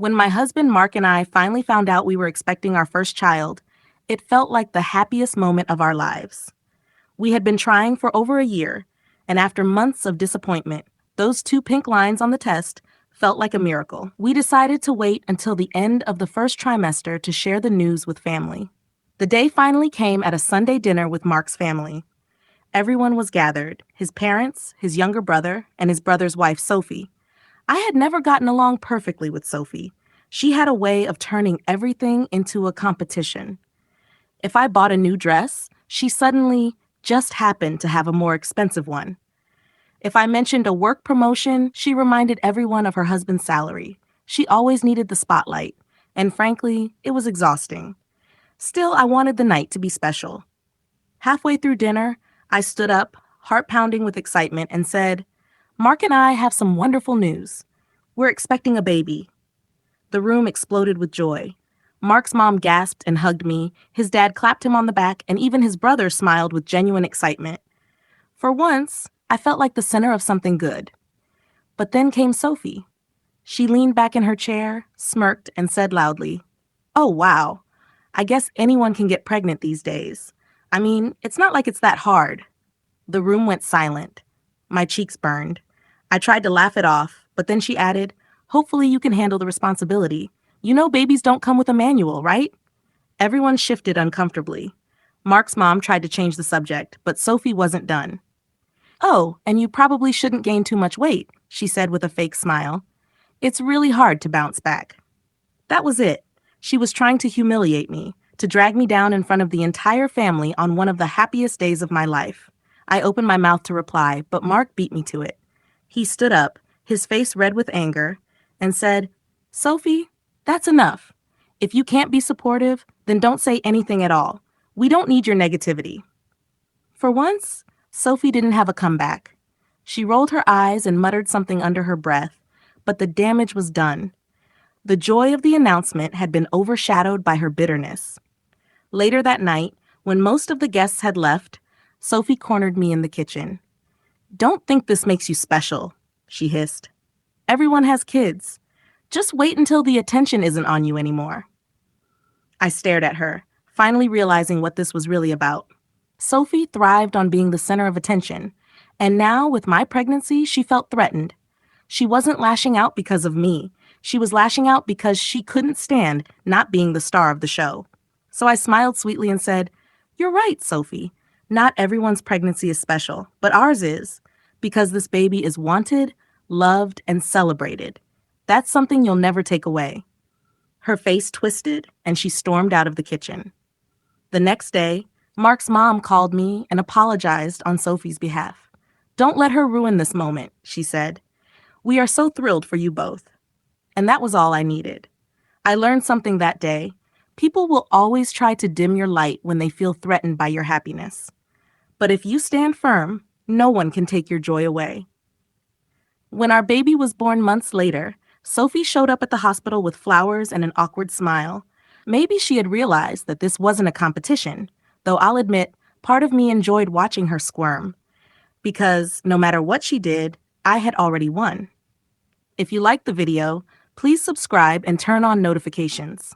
When my husband Mark and I finally found out we were expecting our first child, it felt like the happiest moment of our lives. We had been trying for over a year, and after months of disappointment, those two pink lines on the test felt like a miracle. We decided to wait until the end of the first trimester to share the news with family. The day finally came at a Sunday dinner with Mark's family. Everyone was gathered, his parents, his younger brother, and his brother's wife, Sophie. I had never gotten along perfectly with Sophie. She had a way of turning everything into a competition. If I bought a new dress, she suddenly just happened to have a more expensive one. If I mentioned a work promotion, she reminded everyone of her husband's salary. She always needed the spotlight, and frankly, it was exhausting. Still, I wanted the night to be special. Halfway through dinner, I stood up, heart pounding with excitement, and said, "Mark and I have some wonderful news. We're expecting a baby." The room exploded with joy. Mark's mom gasped and hugged me, his dad clapped him on the back, and even his brother smiled with genuine excitement. For once, I felt like the center of something good. But then came Sophie. She leaned back in her chair, smirked, and said loudly, "Oh, wow. I guess anyone can get pregnant these days. I mean, it's not like it's that hard." The room went silent. My cheeks burned. I tried to laugh it off, but then she added, "Hopefully you can handle the responsibility. You know babies don't come with a manual, right?" Everyone shifted uncomfortably. Mark's mom tried to change the subject, but Sophie wasn't done. "Oh, and you probably shouldn't gain too much weight," she said with a fake smile. "It's really hard to bounce back." That was it. She was trying to humiliate me, to drag me down in front of the entire family on one of the happiest days of my life. I opened my mouth to reply, but Mark beat me to it. He stood up, his face red with anger, and said, "Sophie, that's enough. If you can't be supportive, then don't say anything at all. We don't need your negativity." For once, Sophie didn't have a comeback. She rolled her eyes and muttered something under her breath, but the damage was done. The joy of the announcement had been overshadowed by her bitterness. Later that night, when most of the guests had left, Sophie cornered me in the kitchen. "Don't think this makes you special," she hissed. "Everyone has kids. Just wait until the attention isn't on you anymore." I stared at her, finally realizing what this was really about. Sophie thrived on being the center of attention, and now, with my pregnancy, she felt threatened. She wasn't lashing out because of me. She was lashing out because she couldn't stand not being the star of the show. So I smiled sweetly and said, "You're right, Sophie. Not everyone's pregnancy is special, but ours is, because this baby is wanted, loved, and celebrated. That's something you'll never take away." Her face twisted, and she stormed out of the kitchen. The next day, Mark's mom called me and apologized on Sophie's behalf. "Don't let her ruin this moment," she said. "We are so thrilled for you both." And that was all I needed. I learned something that day. People will always try to dim your light when they feel threatened by your happiness. But if you stand firm, no one can take your joy away. When our baby was born months later, Sophie showed up at the hospital with flowers and an awkward smile. Maybe she had realized that this wasn't a competition, though I'll admit, part of me enjoyed watching her squirm. Because no matter what she did, I had already won. If you liked the video, please subscribe and turn on notifications.